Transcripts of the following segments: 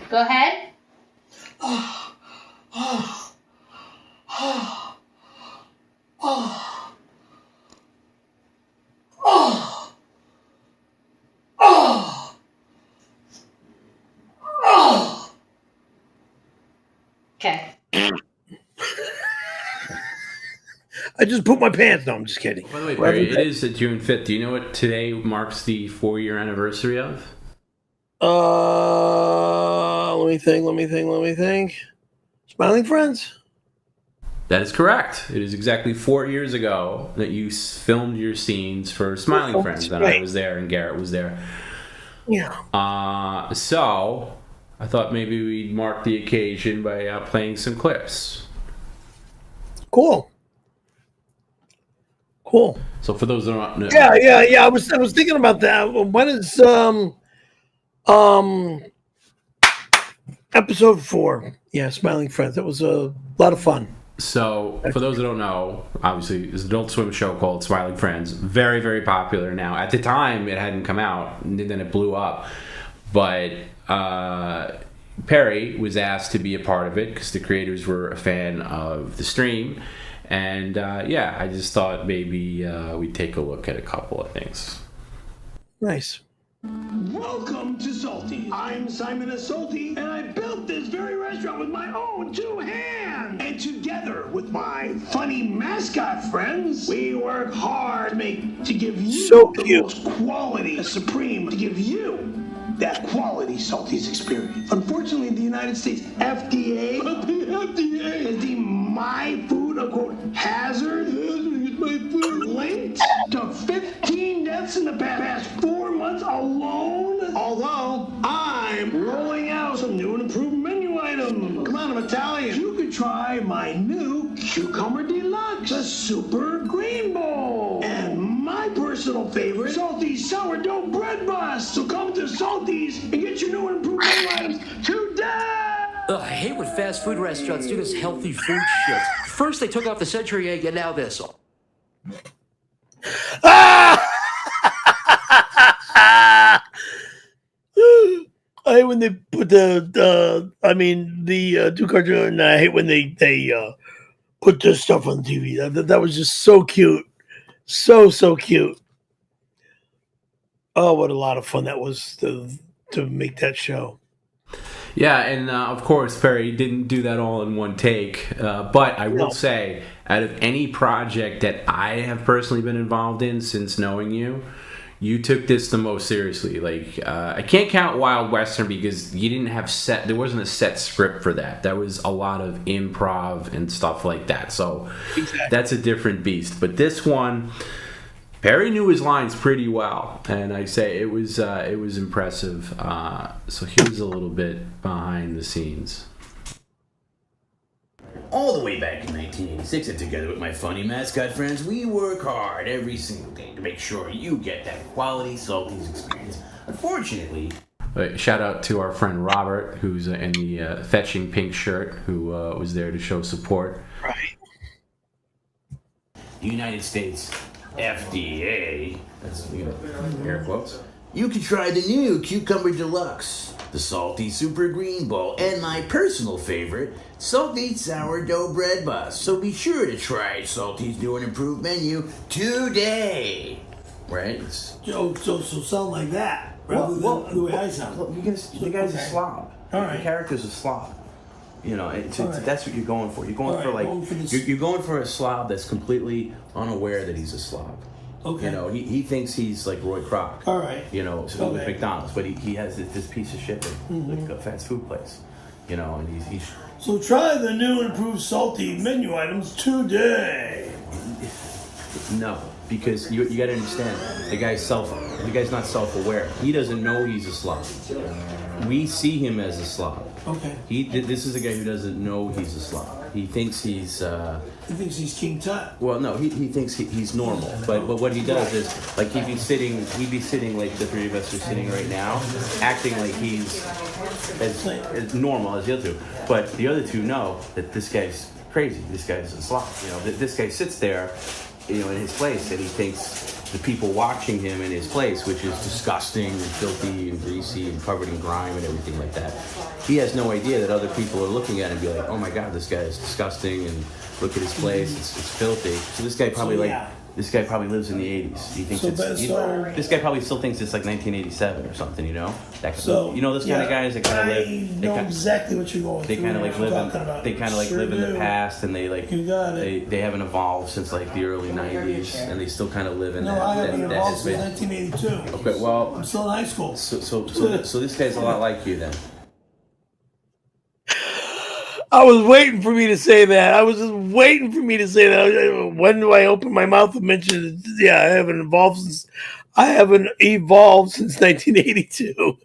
Go ahead. Okay. I just pooped my pants. No, I'm just kidding. By the way, Barry, it is June 5th. Do you know what today marks the 4-year anniversary of? Let me think. Smiling Friends? That is correct. It is exactly 4 years ago that you filmed your scenes for Smiling Friends, and I was there, and Garrett was there. Yeah. So I thought maybe we'd mark the occasion by playing some clips. Cool. So for those that don't know, Yeah. I was thinking about that. When is episode 4? Yeah, Smiling Friends. That was a lot of fun. So for those that don't know, obviously it's an Adult Swim show called Smiling Friends. Very, very popular now. At the time, it hadn't come out, and then it blew up. But Perry was asked to be a part of it because the creators were a fan of the stream. And I just thought maybe we'd take a look at a couple of things. Nice. Welcome to Salty. I'm Simon S. Salty, and I built this very restaurant with my own 2 hands. And together with my funny mascot friends, we work hard to give you the most quality, supreme, to give you that quality Salty's experience. Unfortunately, the United States FDA has deemed my food a quote hazard. Linked to 15 deaths in the past 4 months alone. Although I'm rolling out some new and improved menu items. Come on, I'm Italian. You could try my new Cucumber Deluxe, the Super Green Bowl, and my personal favorite, Salty's Sourdough Bread Bus. So come to Salty's and get your new and improved menu items today. Ugh, I hate when fast food restaurants do this healthy food shit. First they took off the century egg, and now this. I hate when they put the 2 cartoon, and I hate when they put this stuff on TV. That was just so cute. So cute. Oh, what a lot of fun that was to make that show. Yeah, and of course, Perry didn't do that all in one take. But I will say, out of any project that I have personally been involved in since knowing you, you took this the most seriously. Like, I can't count Wild Western because you didn't have there wasn't a set script for that. That was a lot of improv and stuff like that. So That's a different beast. But this one, Perry knew his lines pretty well, and I say it was impressive. So here's a little bit behind the scenes. All the way back in 1986, and together with my funny mascot friends, we work hard every single day to make sure you get that quality Salty's experience. Unfortunately, shout out to our friend Robert, who's in the fetching pink shirt, who was there to show support. Right. The United States FDA, that's air quotes. You can try the new Cucumber Deluxe, the Salty Super Green Bowl, and my personal favorite, Salty's Sourdough Bread Bus. So be sure to try Salty's new and improved menu today. Right? So sound like that rather than the way I sound. Look, the guy's a slob. All right. The character's a slob. That's what you're going for. You're going for you're going for a slob that's completely unaware that he's a slob. Okay. He thinks he's like Roy Kroc. All right. With McDonald's, but he has this piece of shit like a fast food place. And he's. So try the new and improved Salty menu items today. No, because you got to understand, the guy's not self-aware. He doesn't know he's a slob. We see him as a slob. Okay. This is a guy who doesn't know he's a slob. He thinks he's. He thinks he's King Tut. Well, no, he thinks he's normal. But what he does is, like, he'd be sitting like the three of us are sitting right now, acting like he's as normal as the other two. But the other two know that this guy's crazy. This guy's a slob. This guy sits there, in his place, and he thinks the people watching him in his place, which is disgusting and filthy and greasy and covered in grime and everything like that. He has no idea that other people are looking at him and be like, oh my God, this guy is disgusting and look at his place, it's filthy. So this guy probably this guy probably lives in the 80s. He thinks this guy probably still thinks it's like 1987 or something, you know? You know, this kind of guys that kind of live. I know exactly what you're going through. They kind of like live in. They kind of like live in the past, and they like. They haven't evolved since like the early 90s, and they still kind of live in that. No, I haven't evolved since 1982. Okay, well, I'm still in high school. So this guy's a lot like you then. I was waiting for me to say that. I was just waiting for me to say that. When do I open my mouth and mention it? Yeah, I haven't evolved since 1982.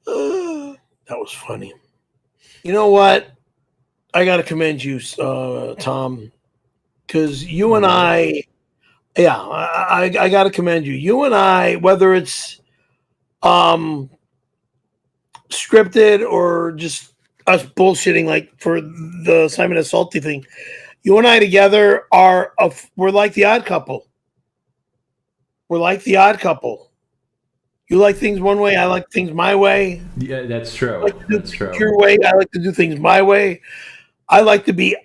That was funny. You know what? I got to commend you, Tom, because you and I got to commend you. You and I, whether it's scripted or just us bullshitting, like for the Simon and Salty thing, you and I together we're like the odd couple. We're like the odd couple. You like things one way, I like things my way. Yeah, that's true. That's true. Your way, I like to do things my way. I like to be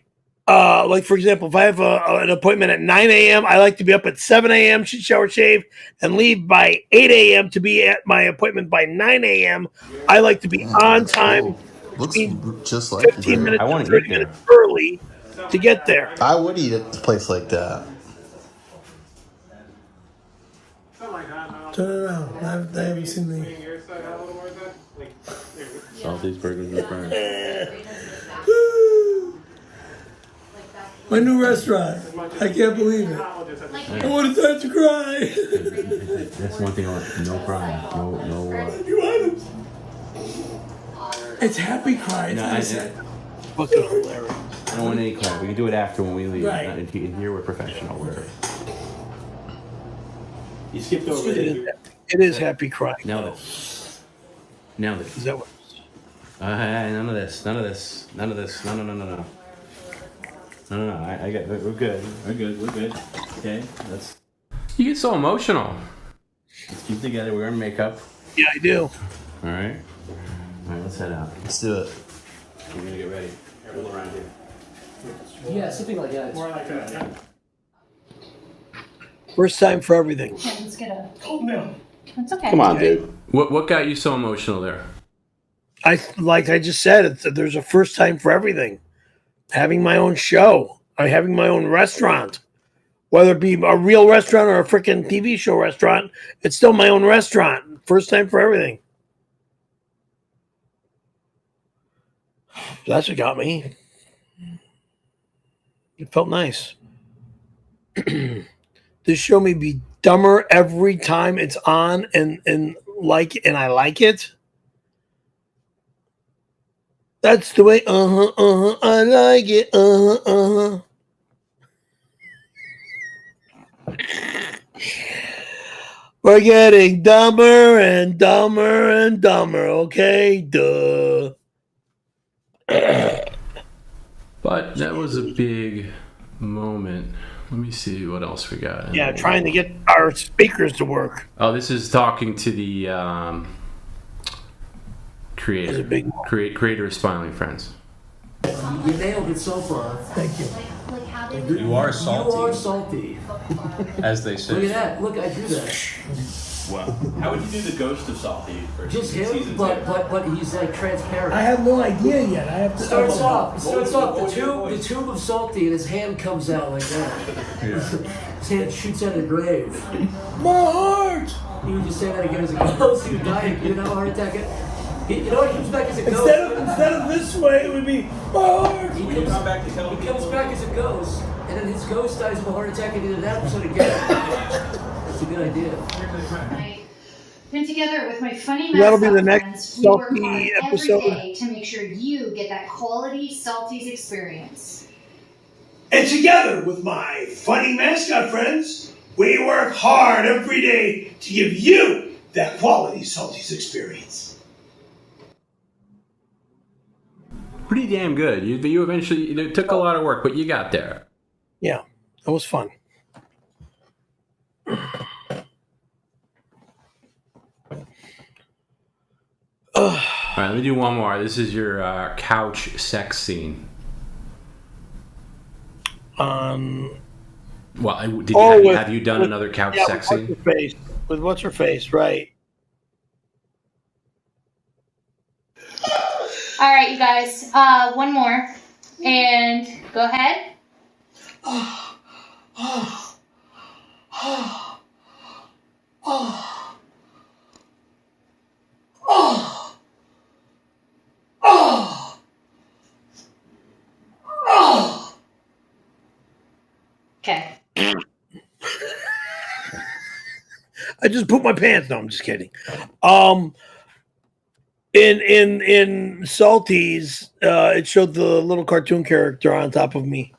like, for example, if I have an appointment at 9 a.m., I like to be up at 7 a.m., shower, shave, and leave by 8 a.m. to be at my appointment by 9 a.m. I like to be on time. Looks just like 15 minutes, 30 minutes early to get there. I would eat at a place like that. Turn it around. I haven't seen the... Salty's Burgers and Fries. My new restaurant. I can't believe it. I want to start to cry. That's one thing I want. No crying. No. New items. It's happy cry. Fucking hilarious. I don't want any cry. We can do it after when we leave. Right. In here, we're professional. You skipped over it. It is happy cry. Now that. Is that what? None of this. No. I got. We're good. Okay, that's. You get so emotional. Let's keep together. We're in makeup. Yeah, I do. All right, let's head out. Let's do it. We're gonna get ready. Roll around here. Yeah, something like that. More like that, yeah. First time for everything. Yeah, let's get a. Oh, no. It's okay. Come on, dude. What got you so emotional there? I just said, there's a first time for everything. Having my own show, or having my own restaurant, whether it be a real restaurant or a freaking TV show restaurant, it's still my own restaurant. First time for everything. That's what got me. It felt nice. This show may be dumber every time it's on, and I like it. That's the way. I like it. We're getting dumber and dumber and dumber. Okay, duh. But that was a big moment. Let me see what else we got. Yeah, trying to get our speakers to work. Oh, this is talking to the creator. Creator of Smiling Friends. You nailed it so far. Thank you. You are salty. You are salty. As they say. Look at that. Look, I drew that. Wow. How would you do the ghost of salty? Just him, but he's like transparent. I have no idea yet. I have to. Starts off the tube of salty, and his hand comes out like that. Yeah. His hand shoots out of the grave. My heart. He would just say that again as a ghost. He would die. You know, heart attack. You know, he comes back as a ghost. Instead of this way, it would be my heart. He comes back as a ghost, and then his ghost dies of a heart attack, and he did that episode again. That's a good idea. I've been together with my funny That'll be the mascot next friends. We work salty hard episode. every day to make sure you get that quality Salties experience. And together with my funny mascot friends, we work hard every day to give you that quality Salties experience. Pretty damn good. You eventually, it took a lot of work, but you got there. Yeah, that was fun. right, let me do one more. This is your couch sex scene. Well, have you done another couch sex scene? With what's her face, right? All right, you guys. One more, and go ahead. Okay. I just pooped my pants. No, I'm just kidding. In Salties, it showed the little cartoon character on top of me.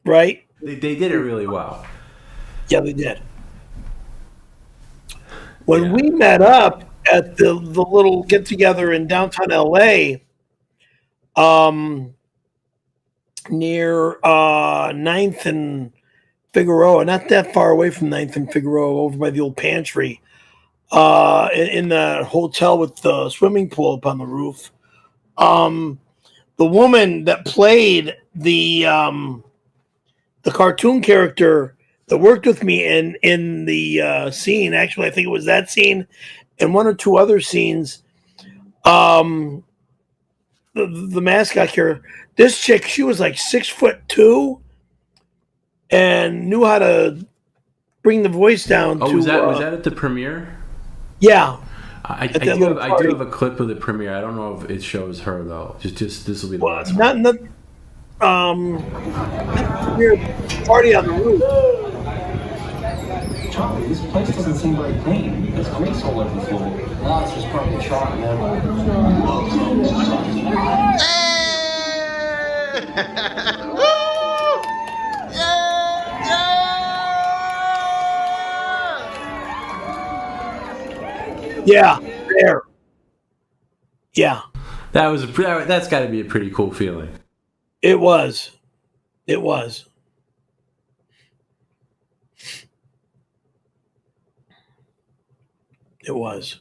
Right? They did it really well. Yeah, they did. When we met up at the little get together in downtown LA, near 9th and Figueroa, not that far away from 9th and Figueroa, over by the old pantry, in the hotel with the swimming pool up on the roof. The woman that played the cartoon character that worked with me in the scene, actually, I think it was that scene and one or two other scenes. The mascot character, this chick, she was like 6'2" and knew how to bring the voice down. Was that at the premiere? Yeah. I do have a clip of the premiere. I don't know if it shows her though. Just this will be the last one. Not party on the roof. Charlie, this place doesn't seem very clean. There's grease all over the floor. No, it's just probably chalk, man. Yeah, there. Yeah. That's got to be a pretty cool feeling. It was. It was. It was.